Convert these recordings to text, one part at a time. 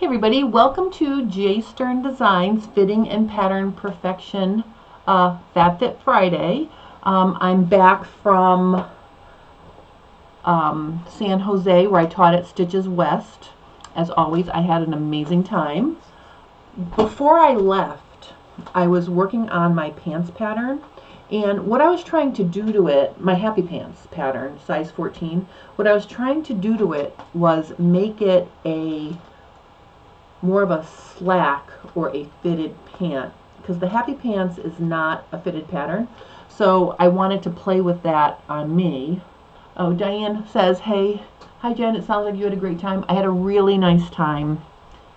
Hey everybody, welcome to J Stern Designs Fitting and Pattern Perfection Fab Fit Friday. I'm back from San Jose where I taught at Stitches West. As always, I had an amazing time. Before I left, I was working on my pants pattern, and what I was trying to do to it, my happy pants pattern, size 14, what I was trying to do to it was make it a more of a slack or a fitted pant, because the happy pants is not a fitted pattern, so I wanted to play with that on me. Oh, Diane says, hey, hi Jen, it sounds like you had a great time. I had a really nice time.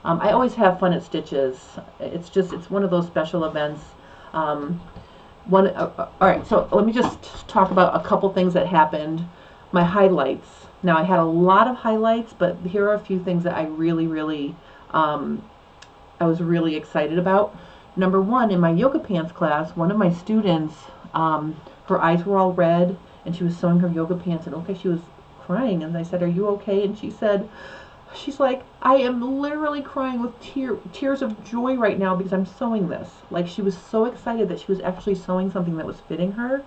I always have fun at Stitches. It's one of those special events. All right, so let me just talk about a couple things that happened. My highlights. Now I had a lot of highlights, but here are a few things that I was really excited about. Number one, in my yoga pants class, one of my students, her eyes were all red, and she was sewing her yoga pants, and okay, she was crying, and I said, "Are you okay?" And she's like, "I am literally crying with tears of joy right now because I'm sewing this." Like, she was so excited that she was actually sewing something that was fitting her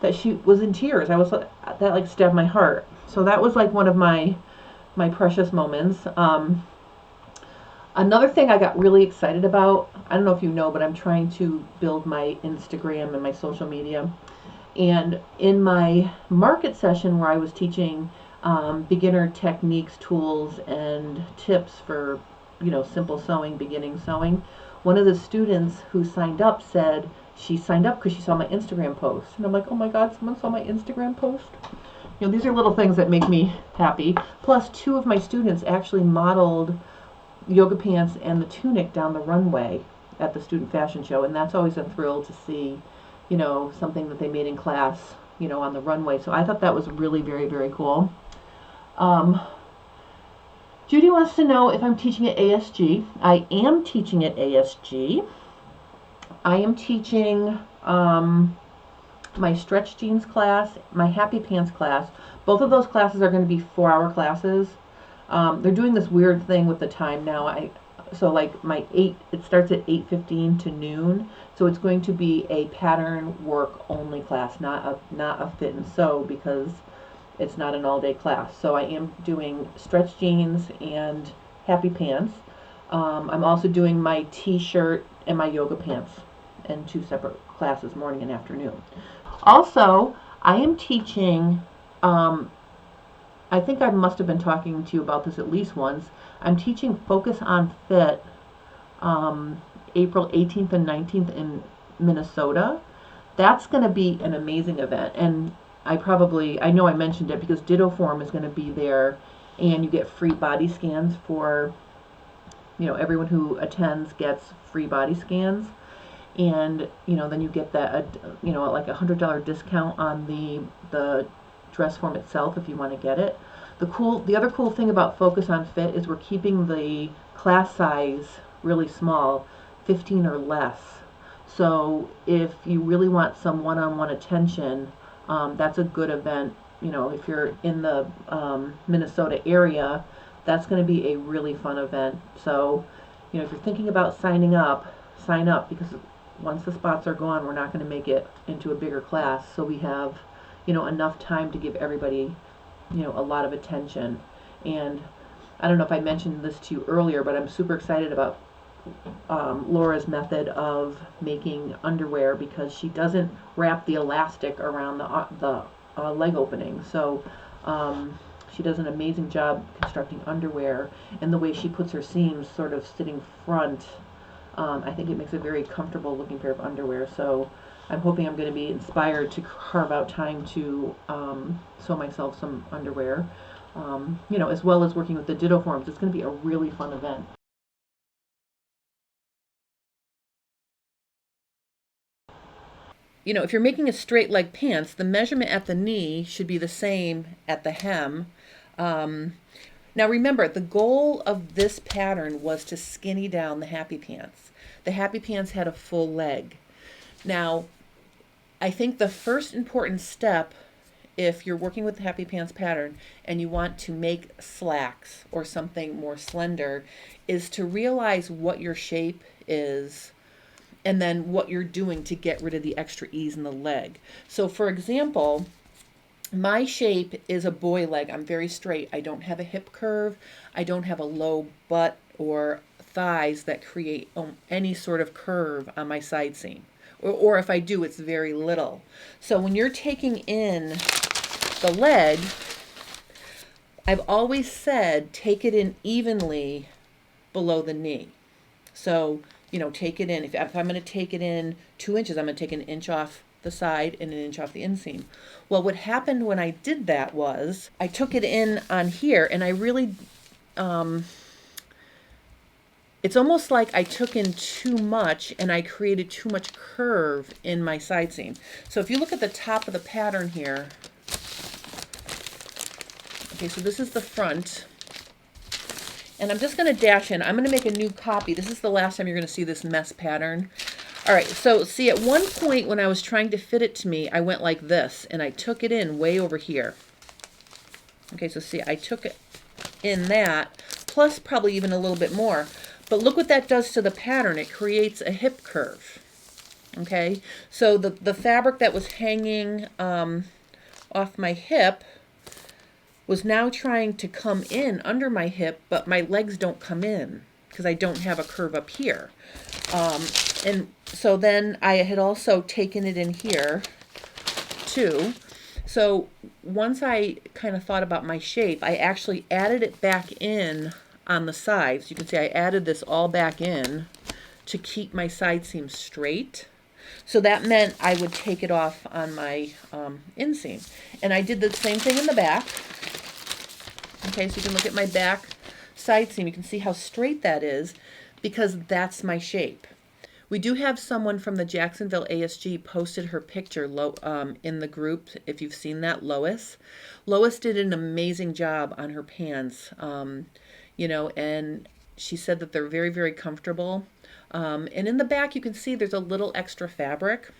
that she was in tears. That like stabbed my heart. So that was like one of my precious moments. Another thing I got really excited about, I don't know if you know, but I'm trying to build my Instagram and my social media. And in my market session where I was teaching beginner techniques, tools, and tips for, simple sewing, beginning sewing, one of the students who signed up said she signed up because she saw my Instagram post. And I'm like, oh my God, someone saw my Instagram post? These are little things that make me happy. Plus, two of my students actually modeled yoga pants and the tunic down the runway at the student fashion show, and that's always a thrill to see, something that they made in class, on the runway. So I thought that was really very, very cool. Judy wants to know if I'm teaching at ASG. I am teaching at ASG. I am teaching my stretch jeans class, my happy pants class. Both of those classes are going to be 4-hour classes. They're doing this weird thing with the time now. So like it starts at 8:15 to noon. So it's going to be a pattern work only class, not a fit and sew, because it's not an all-day class. So I am doing stretch jeans and happy pants. I'm also doing my t-shirt and my yoga pants in 2 separate classes, morning and afternoon. Also, I am teaching, I think I must have been talking to you about this at least once. I'm teaching Focus on Fit April 18th and 19th in Minnesota. That's going to be an amazing event. And I know I mentioned it because Ditto Form is going to be there, and you get free body scans for, everyone who attends gets free body scans. And, then you get that, like $100 discount on the dress form itself if you want to get it. The other cool thing about Focus on Fit is we're keeping the class size really small, 15 or less. So if you really want some one-on-one attention, that's a good event. If you're in the Minnesota area, that's going to be a really fun event. So, if you're thinking about signing up, sign up, because once the spots are gone, we're not going to make it into a bigger class. So we have, enough time to give everybody, a lot of attention. And I don't know if I mentioned this to you earlier, but I'm super excited about Laura's method of making underwear, because she doesn't wrap the elastic around the leg opening. So she does an amazing job constructing underwear, and the way she puts her seams sort of sitting front, I think it makes a very comfortable looking pair of underwear. So I'm hoping I'm going to be inspired to carve out time to sew myself some underwear, as well as working with the Ditto forms. It's going to be a really fun event. If you're making a straight leg pants, the measurement at the knee should be the same at the hem. Now remember, the goal of this pattern was to skinny down the happy pants. The happy pants had a full leg. Now, I think the first important step if you're working with the Happy Pants pattern and you want to make slacks or something more slender, is to realize what your shape is and then what you're doing to get rid of the extra ease in the leg. So for example, my shape is a boy leg. I'm very straight. I don't have a hip curve. I don't have a low butt or thighs that create any sort of curve on my side seam. Or if I do, it's very little. So when you're taking in the leg, I've always said take it in evenly below the knee. So, you know, take it in. If I'm going to take it in 2 inches, I'm going to take an inch off the side and an inch off the inseam. Well, what happened when I did that was I took it in on here and I really, it's almost like I took in too much and I created too much curve in my side seam. So if you look at the top of the pattern here, okay, so this is the front. And I'm just going to dash in. I'm going to make a new copy. This is the last time you're going to see this mess pattern. All right, so see, at one point when I was trying to fit it to me, I went like this, and I took it in way over here. Okay, so see, I took it in that, plus probably even a little bit more. But look what that does to the pattern. It creates a hip curve. Okay, so the fabric that was hanging off my hip was now trying to come in under my hip, but my legs don't come in because I don't have a curve up here. And so then I had also taken it in here too. So once I kind of thought about my shape, I actually added it back in on the sides. You can see I added this all back in to keep my side seam straight. So that meant I would take it off on my inseam. And I did the same thing in the back. Okay, so you can look at my back side seam. You can see how straight that is because that's my shape. We do have someone from the Jacksonville ASG posted her picture in the group, if you've seen that, Lois. Lois did an amazing job on her pants, you know, and she said that they're very, very comfortable. And in the back, you can see there's a little extra fabric.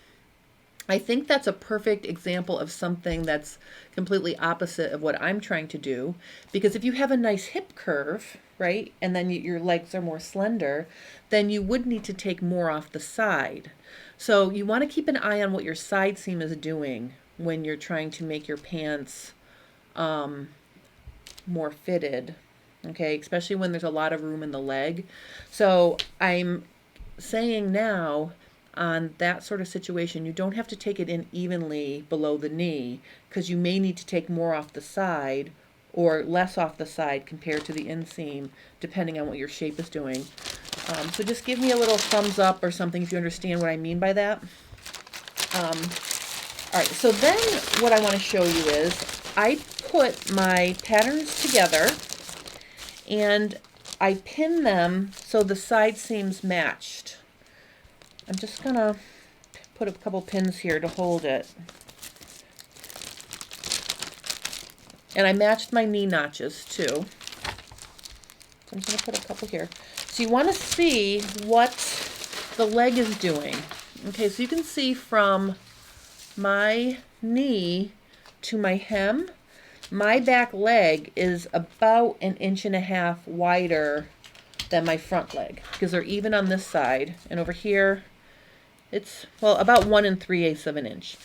I think that's a perfect example of something that's completely opposite of what I'm trying to do, because if you have a nice hip curve, right, and then your legs are more slender, then you would need to take more off the side. So you want to keep an eye on what your side seam is doing when you're trying to make your pants more fitted, okay, especially when there's a lot of room in the leg. So I'm saying now, on that sort of situation, you don't have to take it in evenly below the knee because you may need to take more off the side or less off the side compared to the inseam, depending on what your shape is doing. So just give me a little thumbs up or something if you understand what I mean by that. All right, so then what I want to show you is I put my patterns together and I pin them so the side seams matched. I'm just going to put a couple pins here to hold it. And I matched my knee notches too. So I'm just going to put a couple here. So you want to see what the leg is doing. Okay, so you can see from my knee to my hem, my back leg is about 1.5 inches wider than my front leg because they're even on this side. And over here, it's, well, about 1 3/8 of an inch.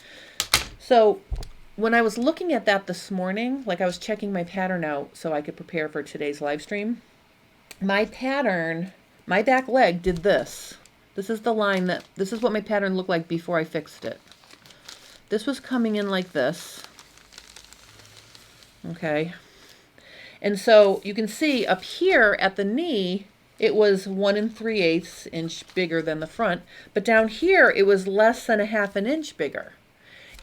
So when I was looking at that this morning, like I was checking my pattern out so I could prepare for today's live stream, my pattern, my back leg did this. This is the line that, this is what my pattern looked like before I fixed it. This was coming in like this. Okay. And so you can see up here at the knee, it was 1 3/8 inch bigger than the front, but down here it was less than 1/2 inch bigger.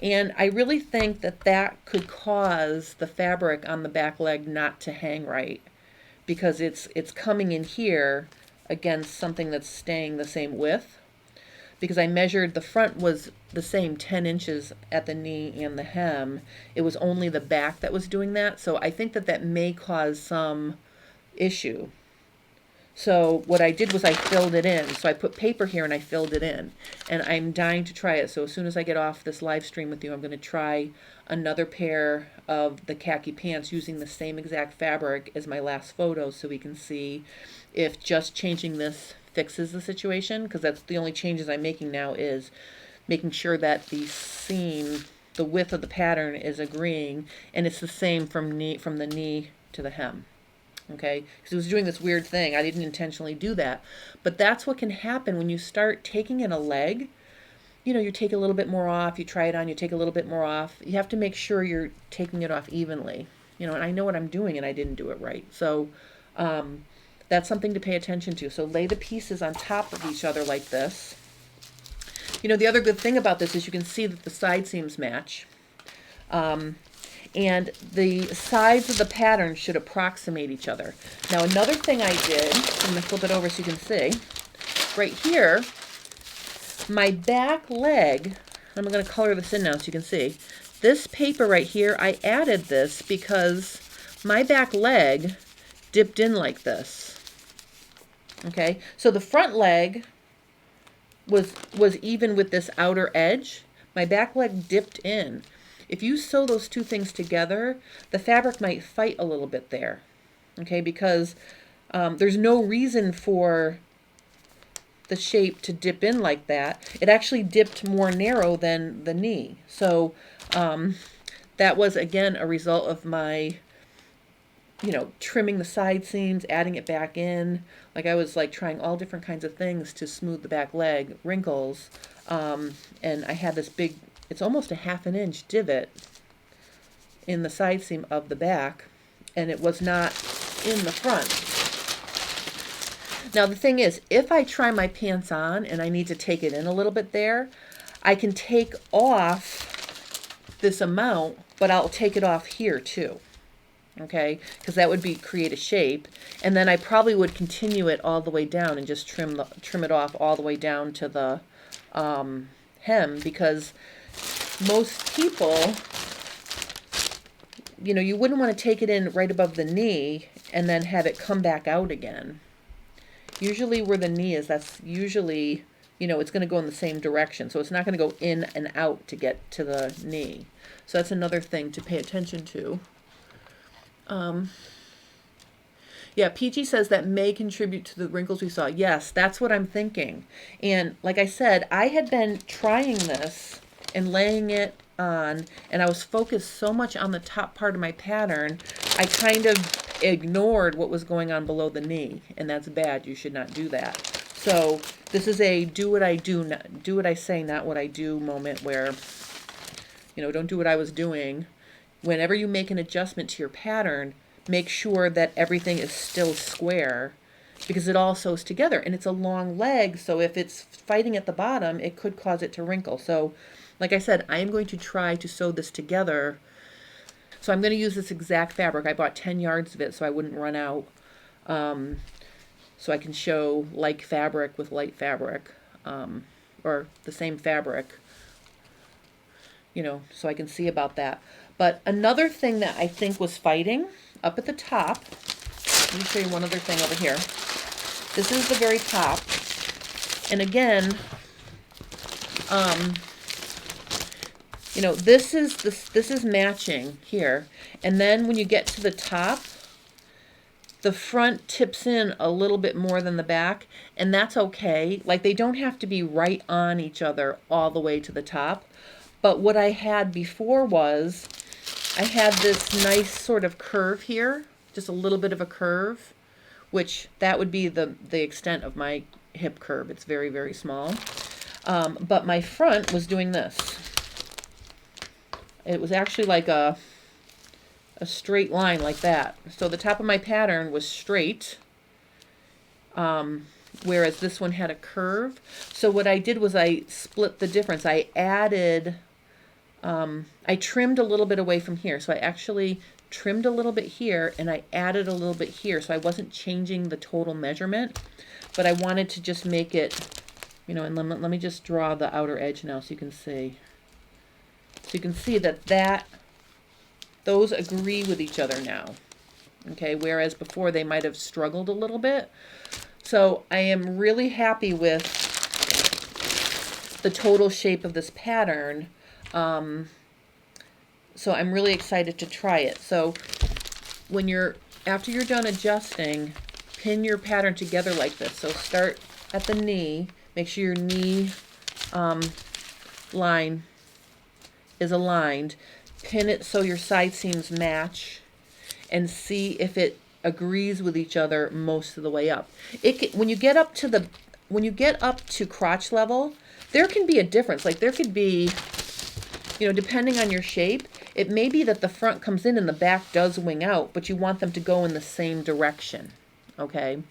And I really think that that could cause the fabric on the back leg not to hang right because it's coming in here against something that's staying the same width. Because I measured the front was the same 10 inches at the knee and the hem. It was only the back that was doing that. So I think that that may cause some issue. So what I did was I filled it in. So I put paper here and I filled it in. And I'm dying to try it. So as soon as I get off this live stream with you, I'm going to try another pair of the khaki pants using the same exact fabric as my last photo, so we can see if just changing this fixes the situation, because that's the only changes I'm making now, is making sure that the seam, the width of the pattern is agreeing, and it's the same from the knee to the hem. Okay, because it was doing this weird thing. I didn't intentionally do that, but that's what can happen when you start taking in a leg. You know, you take a little bit more off, you try it on, you take a little bit more off. You have to make sure you're taking it off evenly. You know, and I know what I'm doing and I didn't do it right. So that's something to pay attention to. So lay the pieces on top of each other like this. You know, the other good thing about this is you can see that the side seams match. And the sides of the pattern should approximate each other. Now another thing I did, I'm going to flip it over so you can see, right here, my back leg, I'm going to color this in now so you can see, this paper right here, I added this because my back leg dipped in like this. Okay, so the front leg was even with this outer edge. My back leg dipped in. If you sew those two things together, the fabric might fight a little bit there, okay, because there's no reason for the shape to dip in like that. It actually dipped more narrow than the knee. So that was, again, a result of my, you know, trimming the side seams, adding it back in. Like I was like trying all different kinds of things to smooth the back leg wrinkles. And I had this big, it's almost a 1/2 inch divot in the side seam of the back, and it was not in the front. Now the thing is, if I try my pants on and I need to take it in a little bit there, I can take off this amount, but I'll take it off here too. Okay, because that would create a shape, and then I probably would continue it all the way down and just trim it off all the way down to the hem, because most people, you know, you wouldn't want to take it in right above the knee and then have it come back out again. Usually where the knee is, that's usually, you know, it's going to go in the same direction, so it's not going to go in and out to get to the knee. So that's another thing to pay attention to. Yeah, PG says that may contribute to the wrinkles we saw. Yes, that's what I'm thinking. And like I said, I had been trying this and laying it on, and I was focused so much on the top part of my pattern, I kind of ignored what was going on below the knee, and that's bad. You should not do that. So this is a do what I do, do what I say, not what I do moment where, you know, don't do what I was doing. Whenever you make an adjustment to your pattern, make sure that everything is still square, because it all sews together, and it's a long leg, so if it's fighting at the bottom, it could cause it to wrinkle. So like I said, I am going to try to sew this together. So I'm going to use this exact fabric. I bought 10 yards of it so I wouldn't run out, so I can show like fabric with light fabric, or the same fabric, you know, so I can see about that. But another thing that I think was fighting up at the top, let me show you one other thing over here. This is the very top, and again, you know, this is matching here, and then when you get to the top, the front tips in a little bit more than the back, and that's okay. Like, they don't have to be right on each other all the way to the top. But what I had before was, I had this nice sort of curve here, just a little bit of a curve, which that would be the extent of my hip curve. It's very, very small. But my front was doing this. It was actually like a straight line like that. So the top of my pattern was straight, whereas this one had a curve. So what I did was I split the difference. I added, I trimmed a little bit away from here. So I actually trimmed a little bit here, and I added a little bit here. So I wasn't changing the total measurement, but I wanted to just make it, you know, and let me just draw the outer edge now so you can see. So you can see that those agree with each other now. Okay, whereas before they might have struggled a little bit. So I am really happy with the total shape of this pattern. So I'm really excited to try it. So after you're done adjusting, pin your pattern together like this. So start at the knee, make sure your knee line is aligned, pin it so your side seams match, and see if it agrees with each other most of the way up. When you get up to crotch level, there can be a difference. Like there could be, depending on your shape, it may be that the front comes in and the back does wing out, but you want them to go in the same direction, okay?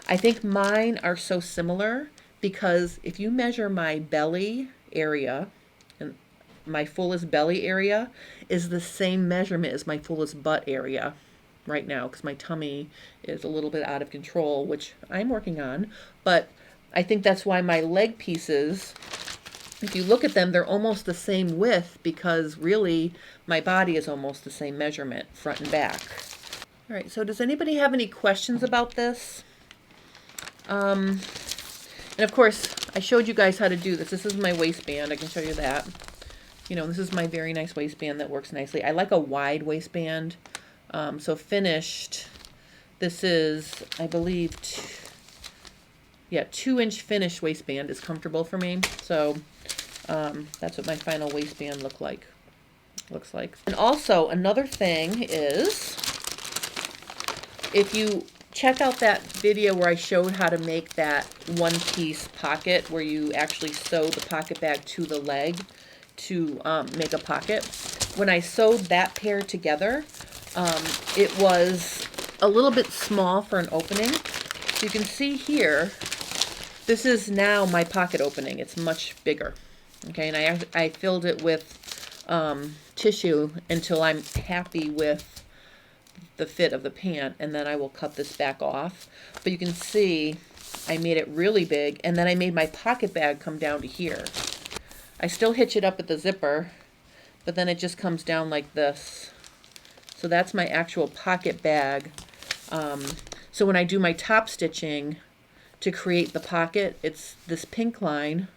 I think mine are so similar because if you measure my belly area, and my fullest belly area is the same measurement as my fullest butt area right now, because my tummy is a little bit out of control, which I'm working on. But I think that's why my leg pieces, if you look at them, they're almost the same width, because really my body is almost the same measurement, front and back. All right, so does anybody have any questions about this? And of course, I showed you guys how to do this. This is my waistband. I can show you that. This is my very nice waistband that works nicely. I like a wide waistband. So finished, this is, I believe, 2-inch finished waistband is comfortable for me. So that's what my final waistband looks like. And also another thing is, if you check out that video where I showed how to make that one-piece pocket where you actually sew the pocket bag to the leg to make a pocket. When I sewed that pair together, it was a little bit small for an opening. So you can see here, this is now my pocket opening. It's much bigger. Okay, and I filled it with tissue until I'm happy with the fit of the pant, and then I will cut this back off. But you can see I made it really big, and then I made my pocket bag come down to here. I still hitch it up at the zipper, but then it just comes down like this. So that's my actual pocket bag. So when I do my top stitching to create the pocket, it's this pink line.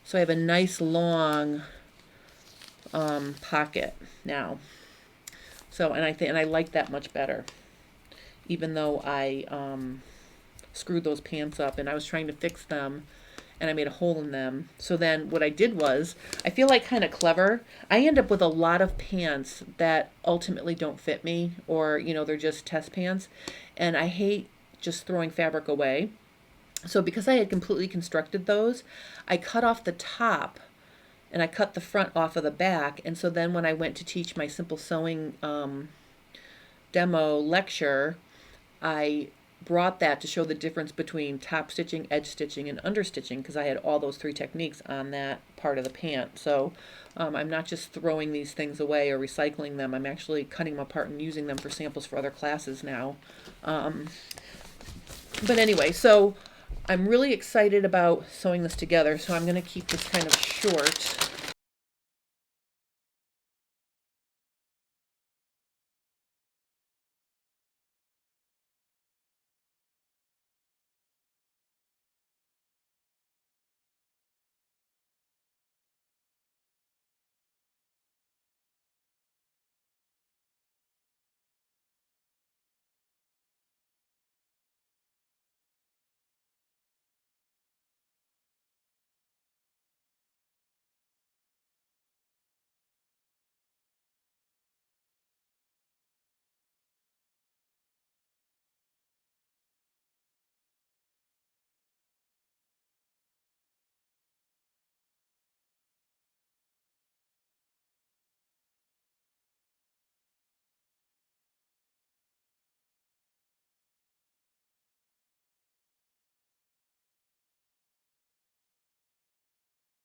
So I have a nice long pocket now. So, and I like that much better, even though I screwed those pants up and I was trying to fix them and I made a hole in them. So then what I did was, I feel like kind of clever. I end up with a lot of pants that ultimately don't fit me, or, they're just test pants. And I hate just throwing fabric away. So because I had completely constructed those, I cut off the top and I cut the front off of the back. And so then when I went to teach my simple sewing demo lecture, I brought that to show the difference between top stitching, edge stitching, and under stitching, because I had all those 3 techniques on that part of the pant. So I'm not just throwing these things away or recycling them. I'm actually cutting them apart and using them for samples for other classes now. But anyway, so I'm really excited about sewing this together, so I'm going to keep this kind of short.